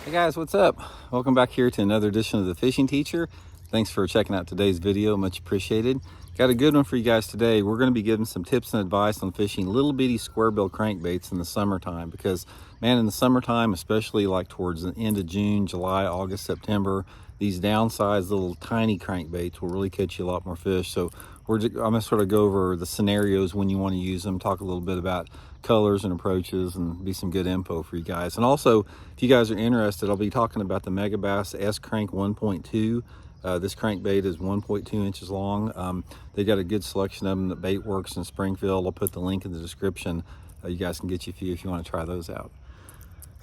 Hey guys, what's up? Welcome back here to another edition of the Fishing Teacher. Thanks for checking out today's video, much appreciated. Got a good one for you guys today. We're going to be giving some tips and advice on fishing little bitty square bill crankbaits in the summertime, because man, in the summertime, especially like towards the end of June, July, August, September, these downsized little tiny crankbaits will really catch you a lot more fish. So I'm going to sort of go over the scenarios when you want to use them, talk a little bit about colors and approaches, and be some good info for you guys. And also, if you guys are interested, I'll be talking about the Megabass S Crank 1.2. This crankbait is 1.2 inches long. They got a good selection of them at Bait Works in Springfield. I'll put the link in the description. You guys can get you a few if you want to try those out.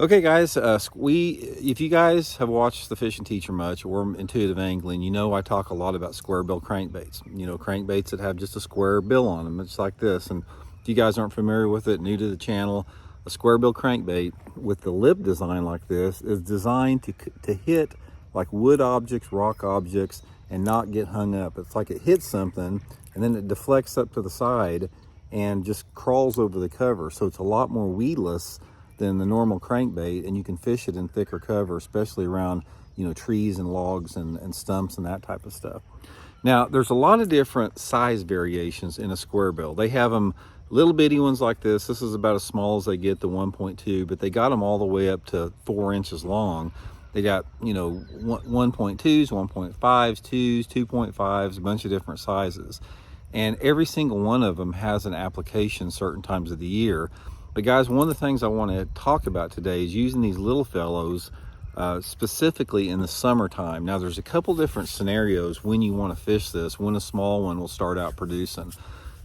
Okay guys, if you guys have watched the Fishing Teacher much or Intuitive Angling, you know I talk a lot about square bill crankbaits. You know, crankbaits that have just a square bill on them. It's like this. And if you guys aren't familiar with it, new to the channel, a square bill crankbait with the lip design like this is designed to hit like wood objects, rock objects, and not get hung up. It's like it hits something and then it deflects up to the side and just crawls over the cover. So it's a lot more weedless than the normal crankbait, and you can fish it in thicker cover, especially around, you know, trees and logs and stumps and that type of stuff. Now, there's a lot of different size variations in a square bill. They have them little bitty ones like this. This is about as small as they get, the 1.2, but they got them all the way up to 4 inches long. They got, you know, 1.2s, 1.5s, 2s, 2.5s, a bunch of different sizes. And every single one of them has an application certain times of the year. But guys, one of the things I want to talk about today is using these little fellows specifically in the summertime. Now, there's a couple different scenarios when you want to fish this, when a small one will start out producing.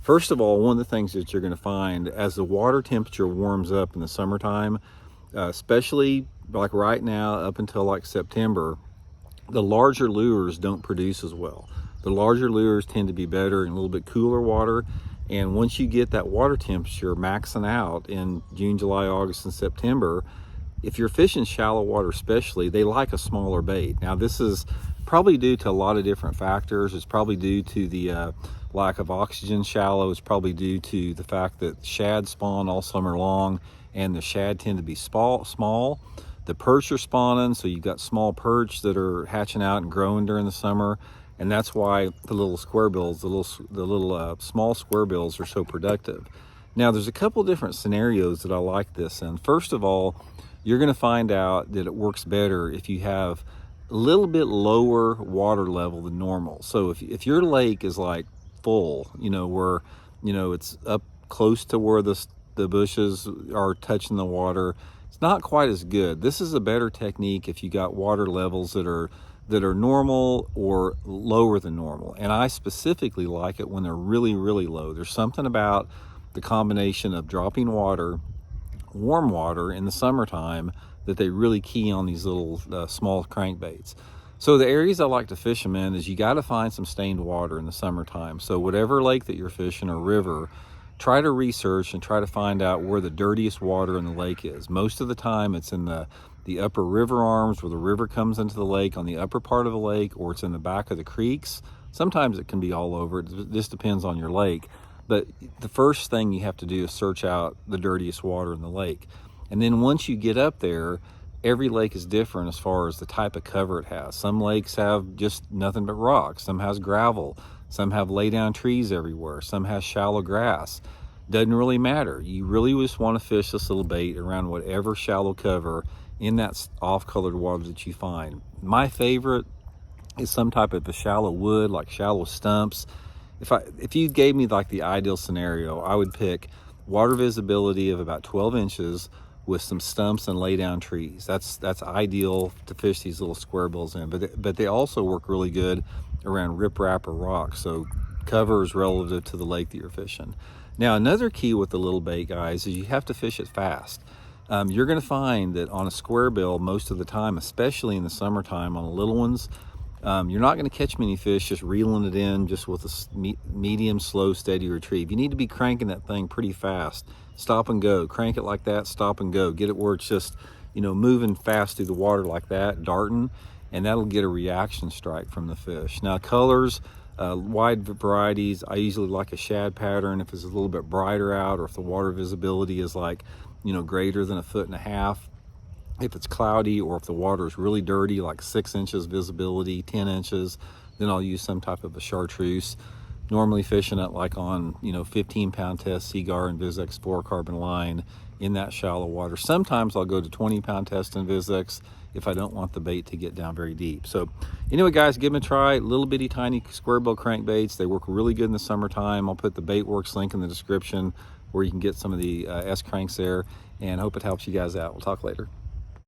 First of all, one of the things that you're going to find as the water temperature warms up in the summertime, especially like right now up until like September, the larger lures don't produce as well. The larger lures tend to be better in a little bit cooler water. And once you get that water temperature maxing out in June, July, August, and September, if you're fishing shallow water especially, they like a smaller bait. Now, this is probably due to a lot of different factors. It's probably due to the lack of oxygen shallow. It's probably due to the fact that shad spawn all summer long, and the shad tend to be small. The perch are spawning, so you've got small perch that are hatching out and growing during the summer. And that's why the little square bills, the little small square bills are so productive. Now, there's a couple different scenarios that I like this in. First of all, you're going to find out that it works better if you have a little bit lower water level than normal. So if your lake is like full, you know, where, you know, it's up close to where the bushes are touching the water, it's not quite as good. This is a better technique if you got water levels that are normal or lower than normal. And I specifically like it when they're really, really low. There's something about the combination of dropping water, warm water in the summertime, that they really key on these little small crankbaits. So the areas I like to fish them in is you got to find some stained water in the summertime. So whatever lake that you're fishing or river, try to research and try to find out where the dirtiest water in the lake is. Most of the time it's in the upper river arms where the river comes into the lake, on the upper part of the lake, or it's in the back of the creeks. Sometimes it can be all over. It just depends on your lake. But the first thing you have to do is search out the dirtiest water in the lake. And then once you get up there, every lake is different as far as the type of cover it has. Some lakes have just nothing but rocks. Some has gravel. Some have lay down trees everywhere. Some has shallow grass. Doesn't really matter. You really just want to fish this little bait around whatever shallow cover in that off-colored water that you find. My favorite is some type of a shallow wood, like shallow stumps. If you gave me like the ideal scenario, I would pick water visibility of about 12 inches with some stumps and lay down trees. That's ideal to fish these little square bills in. But they also work really good around riprap or rocks. So cover is relative to the lake that you're fishing. Now, another key with the little bait, guys, is you have to fish it fast. You're going to find that on a square bill most of the time, especially in the summertime on the little ones, you're not going to catch many fish just reeling it in just with a medium, slow, steady retrieve. You need to be cranking that thing pretty fast. Stop and go. Crank it like that, stop and go. Get it where it's just, you know, moving fast through the water like that, darting, and that'll get a reaction strike from the fish. Now, colors, wide varieties. I usually like a shad pattern if it's a little bit brighter out, or if the water visibility is like, you know, greater than 1.5 feet. If it's cloudy or if the water is really dirty, like 6 inches visibility, 10 inches, then I'll use some type of a chartreuse. Normally fishing it like on, 15-pound test, Seagar and Vizex fluorocarbon line in that shallow water. Sometimes I'll go to 20-pound test in Vizex if I don't want the bait to get down very deep. So anyway, guys, give them a try. Little bitty tiny square bill crankbaits. They work really good in the summertime. I'll put the Baitworks link in the description where you can get some of the S cranks there, and hope it helps you guys out. We'll talk later.